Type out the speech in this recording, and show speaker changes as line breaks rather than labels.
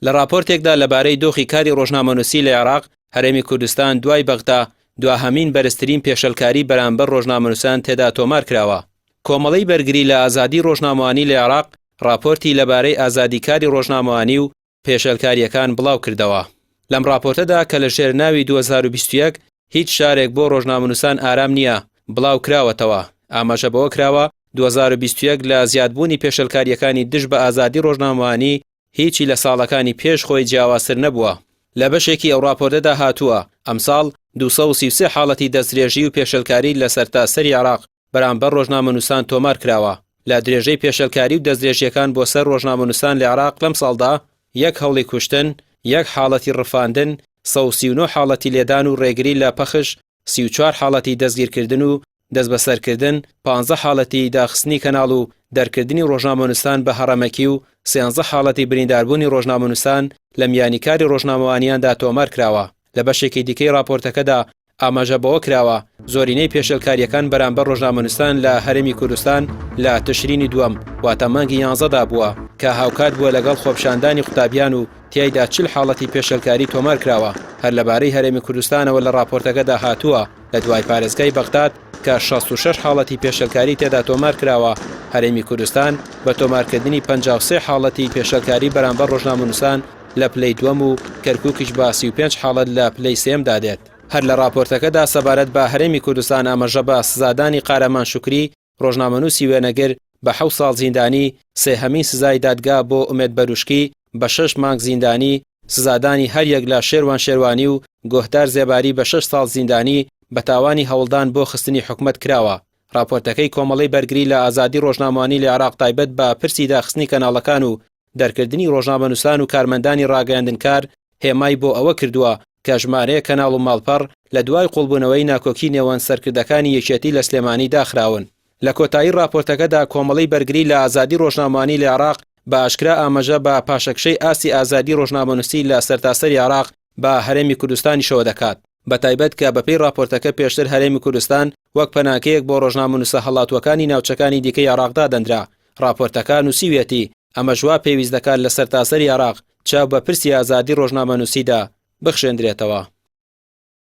لە راپۆرتێکدا لەبارەی دۆخی کاری ڕۆژنامەنووسی لە عێراق هەرێمی کوردستان دوای بەغدا دواهەمین بەرزترین پێشەلکاری بەرامبەر ڕۆژنامەنووسان تێدا تۆمار کراوە. کۆمەڵەی بەرگری لە ئازادی ڕۆژنامەوانی لە عێراق راپۆرتی لەبارەی ئازادیکاری ڕۆژنامەوانی و پێشەلکاریەکان بڵاو کردەوە. لەم راپۆرتەدا کە لە ژێرناوی 2021 هیچ شارێک بۆ ڕۆژنامەنووسان ئارام نییە بڵاو کراوەتەوە. ئاماژە بەوە کراوە 2021 لە زیادبوونی پێشەلکاریەکانی دژ بە ئازادی ڕۆژنامەوانی هیچی لە ساڵەکانی پێش خۆی جیاوازتر نەبووە. لە بەشێکی ئەو راپۆرتەدا هاتووە ئەمساڵ 233 حاڵەتی دەستدرێژی و پێشەلکاری لە سەرتاسەری عێراق بەرامبەر ڕۆژنامەنووسان تۆمار کراوە. لە درێژەی پێشەلکاری و دەستدرێژیەکان بۆ سەر ڕۆژنامەنووسان لە عێراق لەم ساڵدا 1 هەوڵی کوشتن، 1 حاڵەتی ڕفاندن، 139 حاڵەتی لێدان و ڕێگری لە پەخش، 34 حاڵەتی دەستگیرکردن و دەست بەسەرکردن، 15 حاڵەتی داخستنی کەناڵ و دەرکردنی ڕۆژنامەنووسان بە هەڕەمەکی و 13 حاڵەتی برینداربوونی ڕۆژنامەنووسان لە میانیکاری ڕۆژنامەوانیاندا تۆمار کراوە. لە بەشێکی دیکەی راپۆرتەکەدا ئاماژە بەوە کراوە زۆرینەی پێشەلکاریەکان بەرامبەر ڕۆژنامەنووسان لە هەرێمی کوردستان لە تشرینی دووەم واتە مانگی 11دا بووە کە هاوکات بووە لەگەڵ خۆپشاندانی قوتابیان و تیایدا 40 حاڵەتی پێشەلکاری تۆمار کراوە. هەر لەبارەی هەرێمی کوردستانەوە لە راپۆرتەکەدا هاتووە لە دوای پارێزگای بەغداد کە 66 حاڵەتی پێشەلکاری تێدا تۆمار کراوە. هەرێمی کوردستان بە تۆمارکردنی 53 حاڵەتی پێشەلکاری بەرامبەر ڕۆژنامەنووسان لە پلەی دووەم و کەرکووکیش بە 35 حاڵەت لە پلەی سێمدا دێت. هەر لە راپۆرتەکەدا سەبارەت بە هەرێمی کوردستان ئاماژە بە سزادانی قارەمان شوکری ڕۆژنامەنووسی وێنەگر بە 7 ساڵ زیندانی، سێهەمین سزای دادگا بۆ ئومێد بەروشکی بە 6 مانگ زیندانی، سزادانی هەریەک لە شێروان شێروانی و گۆهدار زێباری بە 6 ساڵ زیندانی بە تاوانی هەوڵدان بۆ خستنی حکومەت کراوە. راپۆرتەکەی کۆمەڵەی بەرگری لە ئازادی ڕۆژنامەوانی لە عێراق تایبەت بە پرسی داخستنی کەناڵەکان و دەرکردنی ڕۆژنامەنووسان و کارمەندانی ڕاگەیاندنکار هێمای بۆ ئەوە کردووە کە ژمارەیە کەناڵ و ماڵپەڕ لە دوای قوڵبوونەوەی ناکۆکی نێوان سەرکردەکانی یەکێتی لە سلێمانی داخراون. لە کۆتایی راپۆرتەکەدا کۆمەڵەی بەرگری لە ئازادی ڕۆژنامەوانی لە عێراق بە ئاشکرا ئاماژە بە پاشەکشەی ئاسی ئازادی ڕۆژنامەنووسی لە سەرتاسەری عێراق بە هەرێمی کوردستانی شەوە دەکات. بەتایبەت کە بەپێی راپۆرتەکە پێشتر هەرێمی کوردستان وەک پەناکەیەک بۆ ڕۆژنامەنووسە هەڵاتوەکانی ناوچەکانی دیکەی عێراقدا دەنرا. راپۆرتەکە نووسیوێتی ئەمە ژوا پێویست دەکات لە سەرتاسەری عێراق چاو بە پرسی ئازادی ڕۆژنامەنووسیدا بخشێندرێتەوە.